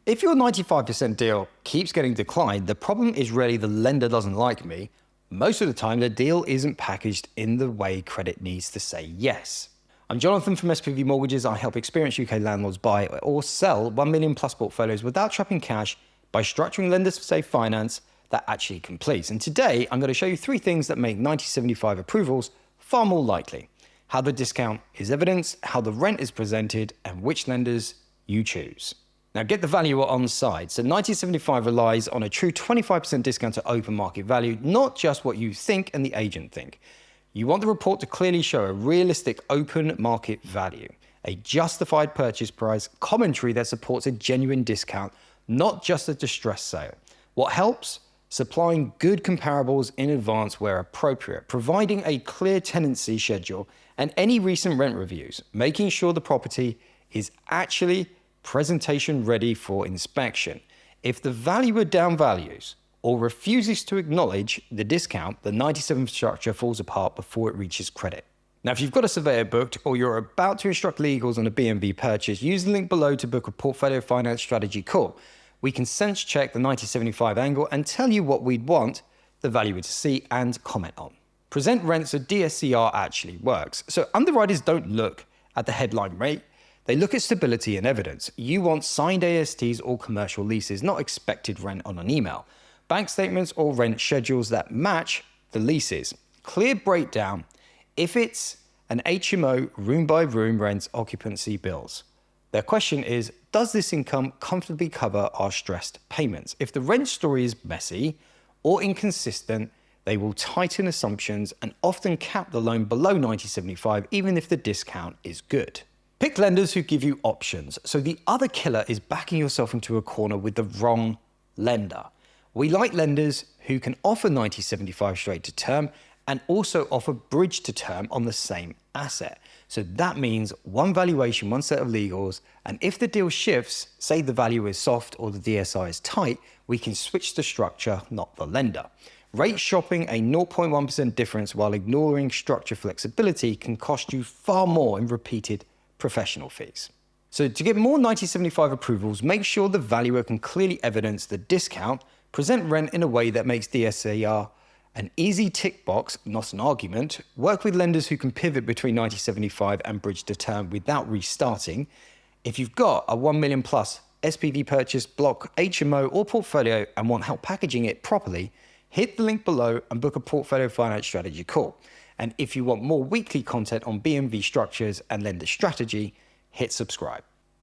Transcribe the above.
If your 95% deal keeps getting declined, the problem is really the lender doesn't like me. Most of the time, the deal isn't packaged in the way credit needs to say yes. I'm Jonathan from SPV Mortgages. I help experienced UK landlords buy or sell 1 million plus portfolios without trapping cash by structuring lenders for safe finance that actually completes. And today, I'm going to show you 3 things that make 90/75 approvals far more likely. How the discount is evidenced, how the rent is presented, and which lenders you choose. Now get the valuer on side. So 90/75 relies on a true 25% discount to open market value, not just what you think and the agent think. You want the report to clearly show a realistic open market value, a justified purchase price, commentary that supports a genuine discount, not just a distressed sale. What helps? Supplying good comparables in advance where appropriate, providing a clear tenancy schedule and any recent rent reviews, making sure the property is actually presentation ready for inspection. If the valuer downvalues or refuses to acknowledge the discount, the 97 structure falls apart before it reaches credit. Now, if you've got a surveyor booked or you're about to instruct legals on a B&V purchase, use the link below to book a portfolio finance strategy call. We can sense check the 90/75 angle and tell you what we'd want the valuer to see and comment on. Present rent so DSCR actually works. So underwriters don't look at the headline rate. They look at stability and evidence. You want signed ASTs or commercial leases, not expected rent on an email. Bank statements or rent schedules that match the leases. Clear breakdown if it's an HMO room by room rent occupancy bills. Their question is, does this income comfortably cover our stressed payments? If the rent story is messy or inconsistent, they will tighten assumptions and often cap the loan below 90/75 even if the discount is good. Pick lenders who give you options. So the other killer is backing yourself into a corner with the wrong lender. We like lenders who can offer 90/75 straight to term and also offer bridge to term on the same asset. So that means one valuation, one set of legals, and if the deal shifts, say the value is soft or the DSI is tight, we can switch the structure, not the lender. Rate shopping a 0.1% difference while ignoring structure flexibility can cost you far more in repeated professional fees. So to get more 90/75 approvals, make sure the valuer can clearly evidence the discount, present rent in a way that makes DSCR an easy tick box, not an argument, work with lenders who can pivot between 90/75 and bridge to term without restarting. If you've got a 1 million plus SPV purchase, block, HMO or portfolio and want help packaging it properly, hit the link below and book a portfolio finance strategy call. And if you want more weekly content on B&V structures and lender strategy, hit subscribe.